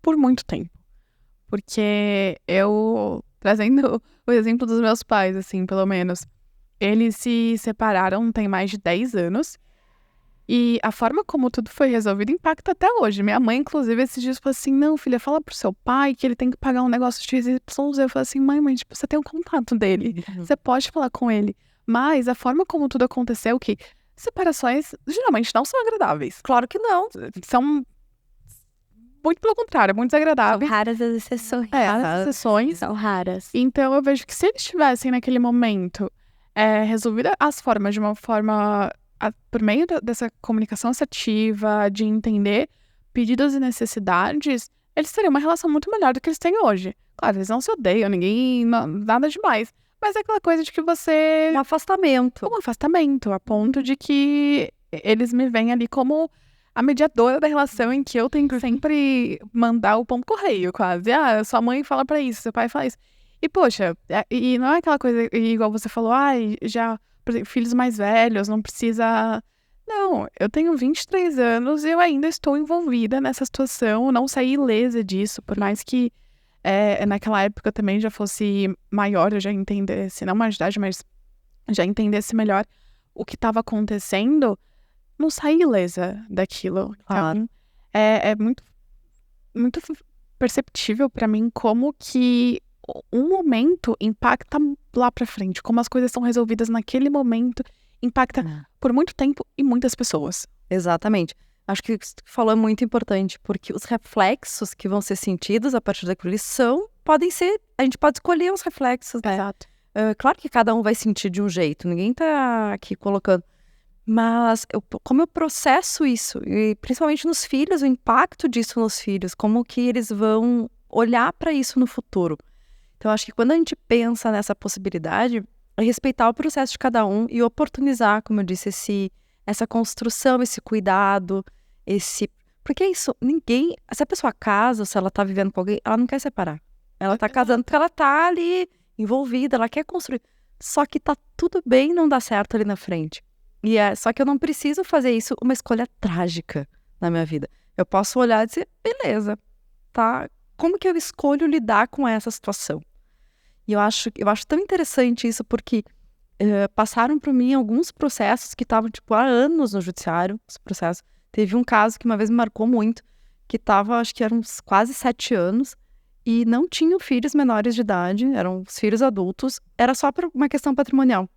por muito tempo. Porque eu, trazendo o exemplo dos meus pais, assim, pelo menos, eles se separaram tem mais de 10 anos e a forma como tudo foi resolvido impacta até hoje. Minha mãe, inclusive, esses dias falou assim, não, filha, fala pro seu pai que ele tem que pagar um negócio XYZ. Eu falei assim, mãe, tipo, você tem o contato dele, você pode falar com ele. Mas a forma como tudo aconteceu, que separações geralmente não são agradáveis. Claro que não. São... muito pelo contrário, muito desagradável. São raras as exceções. Raras exceções. São raras. Então, eu vejo que se eles tivessem, naquele momento, resolvido as formas de uma forma... por meio dessa comunicação assertiva, de entender pedidos e necessidades, eles teriam uma relação muito melhor do que eles têm hoje. Claro, eles não se odeiam, nada demais. Mas é aquela coisa de que você... Um afastamento. Um afastamento, a ponto de que eles me veem ali como... a mediadora da relação em que eu tenho que sempre mandar o ponto correio, quase. Sua mãe fala pra isso, seu pai fala isso. E, poxa, e não é aquela coisa, igual você falou, já, por exemplo, filhos mais velhos, não precisa... Não, eu tenho 23 anos e eu ainda estou envolvida nessa situação, não saí ilesa disso, por mais que naquela época eu também já fosse maior, eu já entendesse, não mais de idade, mas já entendesse melhor o que estava acontecendo, não saí ilesa daquilo. Claro. Então, é muito, muito perceptível pra mim como que um momento impacta lá pra frente, como as coisas são resolvidas naquele momento, impacta por muito tempo e muitas pessoas. Exatamente. Acho que o que você falou é muito importante, porque os reflexos que vão ser sentidos a partir daquilo podem ser, a gente pode escolher os reflexos, né? Exato. Claro que cada um vai sentir de um jeito, ninguém tá aqui colocando, mas como eu processo isso, e principalmente nos filhos, o impacto disso nos filhos, como que eles vão olhar para isso no futuro. Então, acho que quando a gente pensa nessa possibilidade, é respeitar o processo de cada um e oportunizar, como eu disse, essa construção, esse cuidado, Porque é isso, se a pessoa casa, se ela tá vivendo com alguém, ela não quer separar. Ela tá casando porque ela tá ali envolvida, ela quer construir. Só que tá tudo bem não dar certo ali na frente. Só que eu não preciso fazer isso uma escolha trágica na minha vida. Eu posso olhar e dizer, beleza, tá? Como que eu escolho lidar com essa situação? E eu acho tão interessante isso, porque passaram por mim alguns processos que estavam, há anos no judiciário, os processos. Teve um caso que uma vez me marcou muito, que estava, acho que eram uns quase 7 anos, e não tinham filhos menores de idade, eram os filhos adultos, era só por uma questão patrimonial.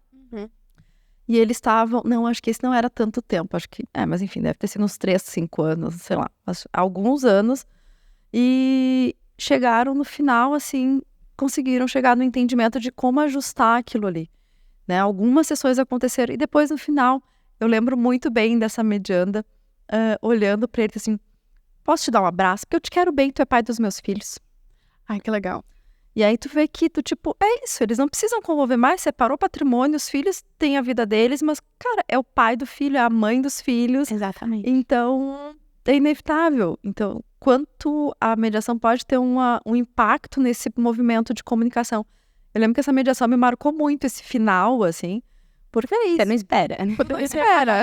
E eles estavam, não, acho que esse não era tanto tempo, mas enfim, deve ter sido uns 3, 5 anos, sei lá, alguns anos, e chegaram no final, assim, conseguiram chegar no entendimento de como ajustar aquilo ali, né? Algumas sessões aconteceram, e depois no final, eu lembro muito bem dessa medianda, olhando pra ele assim, posso te dar um abraço? Porque eu te quero bem, tu é pai dos meus filhos. Ai, que legal. E aí tu vê que é isso, eles não precisam conviver mais, separou o patrimônio, os filhos têm a vida deles, mas, cara, é o pai do filho, é a mãe dos filhos. Exatamente. Então, é inevitável. Então, quanto a mediação pode ter um impacto nesse movimento de comunicação. Eu lembro que essa mediação me marcou muito, esse final, assim, porque é isso. Você não espera, né?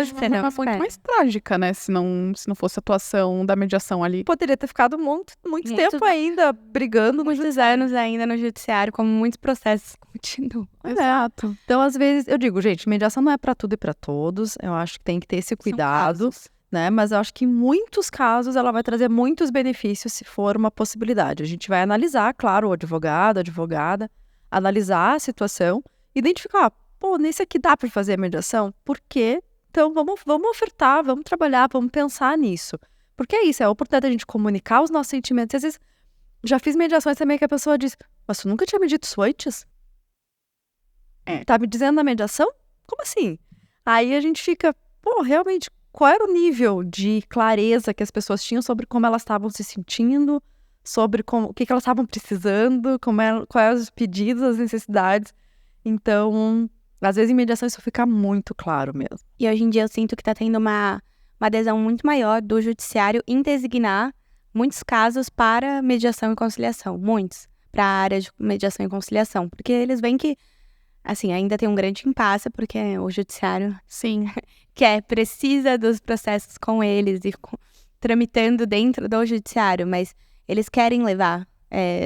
Acho que uma muito mais trágica, né? Se não fosse a atuação da mediação ali. Poderia ter ficado muito tempo ainda brigando muitos anos ainda no judiciário, como muitos processos continuam. Exato. Então, às vezes, eu digo, gente, mediação não é para tudo e para todos. Eu acho que tem que ter esse cuidado, né? Mas eu acho que em muitos casos ela vai trazer muitos benefícios se for uma possibilidade. A gente vai analisar, claro, o advogado, a advogada, analisar a situação, identificar, nesse aqui dá para fazer a mediação? Por quê? Então, vamos ofertar, vamos trabalhar, vamos pensar nisso. Porque é isso, é a oportunidade da gente comunicar os nossos sentimentos. E às vezes, já fiz mediações também que a pessoa diz, mas tu nunca tinha me dito isso antes? Tá me dizendo na mediação? Como assim? Aí a gente fica, realmente, qual era o nível de clareza que as pessoas tinham sobre como elas estavam se sentindo, sobre o que elas estavam precisando, quais eram os pedidos, as necessidades. Então, às vezes em mediação isso fica muito claro mesmo. E hoje em dia eu sinto que está tendo uma adesão muito maior do judiciário em designar muitos casos para mediação e conciliação. Muitos. Para a área de mediação e conciliação. Porque eles veem que, assim, ainda tem um grande impasse, porque o judiciário, sim, precisa dos processos com eles e tramitando dentro do judiciário. Mas eles querem levar.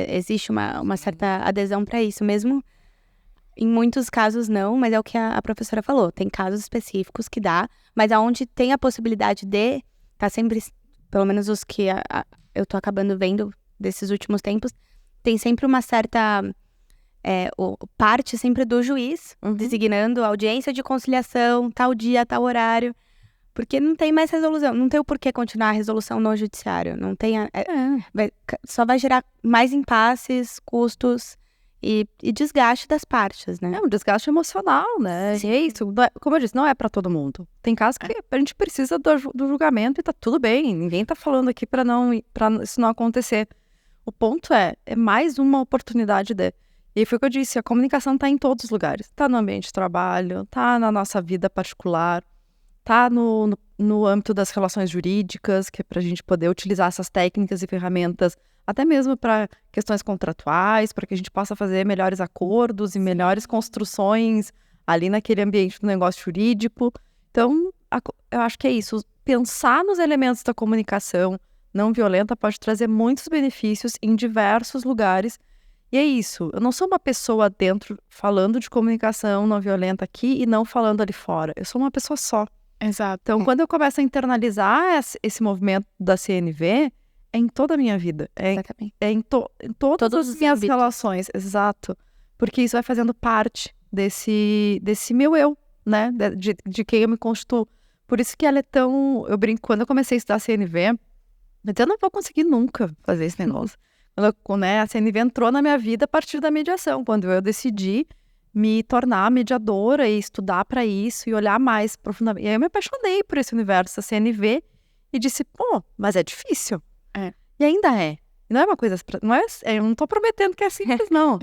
Existe uma certa adesão para isso, mesmo. Em muitos casos não, mas é o que a professora falou. Tem casos específicos que dá, mas aonde tem a possibilidade de, tá sempre, pelo menos os que eu tô acabando vendo desses últimos tempos, tem sempre uma certa parte sempre do juiz, designando audiência de conciliação, tal dia, tal horário, porque não tem mais resolução, não tem o porquê continuar a resolução no judiciário, não tem, só vai gerar mais impasses, custos, e desgaste das partes, né? É um desgaste emocional, né? Sim. E é isso, como eu disse, não é pra todo mundo. Tem casos que a gente precisa do julgamento e tá tudo bem. Ninguém tá falando aqui pra isso não acontecer. O ponto é mais uma oportunidade E foi o que eu disse, a comunicação tá em todos os lugares. Tá no ambiente de trabalho, tá na nossa vida particular, tá no âmbito das relações jurídicas, que é pra gente poder utilizar essas técnicas e ferramentas até mesmo para questões contratuais, para que a gente possa fazer melhores acordos e melhores construções ali naquele ambiente do negócio jurídico. Então, eu acho que é isso. Pensar nos elementos da comunicação não violenta pode trazer muitos benefícios em diversos lugares. E é isso. Eu não sou uma pessoa dentro falando de comunicação não violenta aqui e não falando ali fora. Eu sou uma pessoa só. Exato. Então, quando eu começo a internalizar esse movimento da CNV, é em toda a minha vida. Exatamente. Em todas as minhas relações. Exato. Porque isso vai fazendo parte desse meu eu, né? De quem eu me constituo. Por isso que ela é tão... Eu brinco, quando eu comecei a estudar CNV, eu não vou conseguir nunca fazer esse negócio. A CNV entrou na minha vida a partir da mediação, quando eu decidi me tornar mediadora e estudar para isso e olhar mais profundamente. E aí eu me apaixonei por esse universo da CNV e disse, pô, mas é difícil. E ainda é. Não é uma coisa... eu não estou prometendo que é simples, não.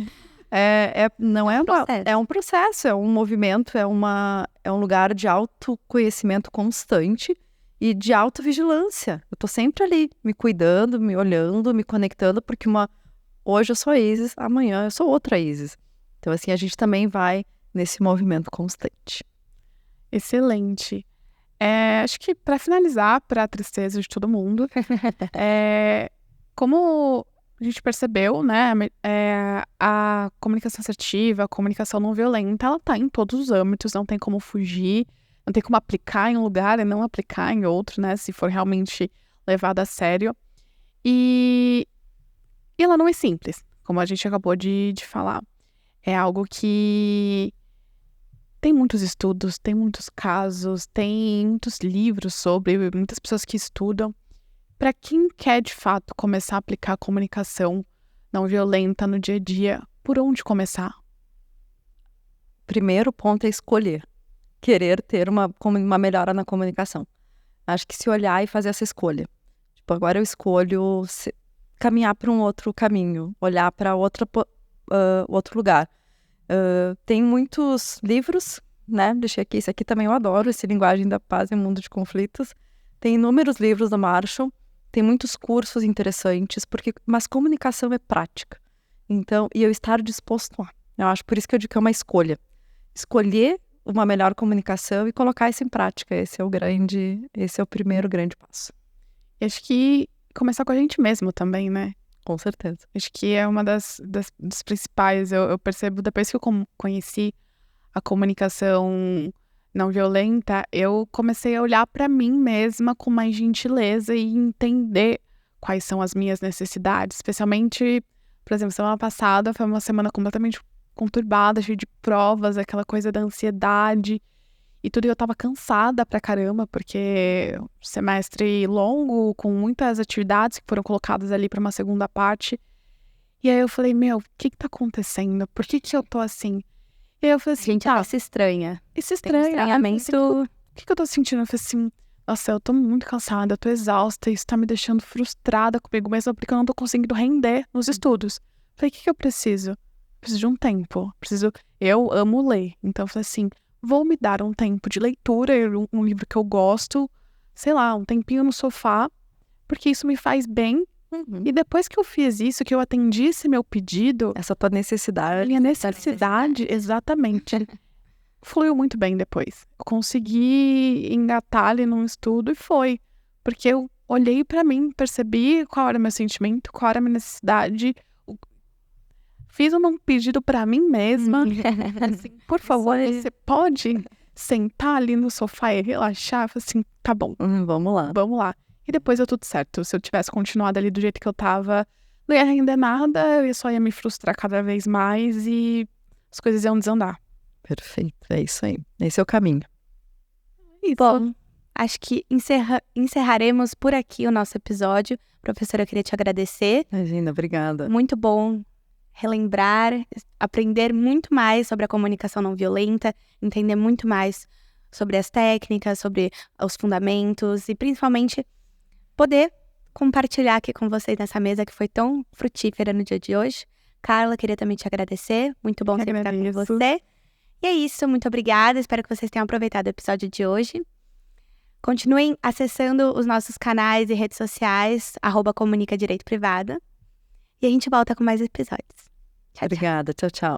É um processo, é um movimento, é um lugar de autoconhecimento constante e de autovigilância. Eu tô sempre ali, me cuidando, me olhando, me conectando, porque hoje eu sou a Isis, amanhã eu sou outra Isis. Então, assim, a gente também vai nesse movimento constante. Excelente. Acho que para finalizar, para a tristeza de todo mundo, como a gente percebeu, né, a comunicação assertiva, a comunicação não violenta, ela tá em todos os âmbitos, não tem como fugir, não tem como aplicar em um lugar e não aplicar em outro, né, se for realmente levada a sério. E ela não é simples, como a gente acabou de falar. É algo que tem muitos estudos, tem muitos casos, tem muitos livros sobre, muitas pessoas que estudam. Para quem quer, de fato, começar a aplicar a comunicação não violenta no dia a dia, por onde começar? Primeiro ponto é escolher. Querer ter uma melhora na comunicação. Acho que se olhar e fazer essa escolha. Tipo, agora eu escolho caminhar para um outro caminho, olhar para outro lugar. Tem muitos livros, né? Deixei aqui, esse aqui também eu adoro, esse Linguagem da Paz em Mundo de Conflitos. Tem inúmeros livros do Marshall, tem muitos cursos interessantes, mas comunicação é prática. Então, e eu estar disposto a. Eu acho por isso que eu digo que é uma escolha. Escolher uma melhor comunicação e colocar isso em prática. Esse é o primeiro grande passo. E acho que começar com a gente mesmo também, né? Com certeza. Acho que é uma das principais. Eu percebo, depois que eu conheci a comunicação não violenta, eu comecei a olhar para mim mesma com mais gentileza e entender quais são as minhas necessidades. Especialmente, por exemplo, semana passada foi uma semana completamente conturbada, cheia de provas, aquela coisa da ansiedade e tudo. E eu tava cansada pra caramba, porque semestre longo, com muitas atividades que foram colocadas ali pra uma segunda parte. E aí eu falei, o que tá acontecendo? Por que eu tô assim? E aí eu falei assim, gente, se estranha. Isso estranha. Estranhamento. O que eu tô sentindo? Eu falei assim, nossa, eu tô muito cansada, eu tô exausta, isso tá me deixando frustrada comigo mesma, porque eu não tô conseguindo render nos estudos. Eu falei, o que eu preciso? Preciso de um tempo. Eu amo ler. Então eu falei assim, vou me dar um tempo de leitura, um livro que eu gosto, sei lá, um tempinho no sofá, porque isso me faz bem. E depois que eu fiz isso, que eu atendi esse meu pedido... Essa tua necessidade. Minha necessidade, exatamente. Fluiu muito bem depois. Eu consegui engatar ali num estudo e foi. Porque eu olhei pra mim, percebi qual era o meu sentimento, qual era a minha necessidade. Fiz um pedido pra mim mesma. Assim, por favor, você pode sentar ali no sofá e relaxar? Eu falei assim, tá bom. Vamos lá. E depois deu tudo certo. Se eu tivesse continuado ali do jeito que eu tava, não ia render nada, eu só ia me frustrar cada vez mais e as coisas iam desandar. Perfeito, é isso aí. Esse é o caminho. Isso. Bom, acho que encerraremos por aqui o nosso episódio. Professora, eu queria te agradecer. Imagina, obrigada. Muito bom relembrar, aprender muito mais sobre a comunicação não violenta, entender muito mais sobre as técnicas, sobre os fundamentos e principalmente poder compartilhar aqui com vocês nessa mesa que foi tão frutífera no dia de hoje. Carla, queria também te agradecer. Muito bom sempre estar com você. E é isso, muito obrigada. Espero que vocês tenham aproveitado o episódio de hoje. Continuem acessando os nossos canais e redes sociais, @Comunica Direito Privado. E a gente volta com mais episódios. Tchau, Obrigada, tchau.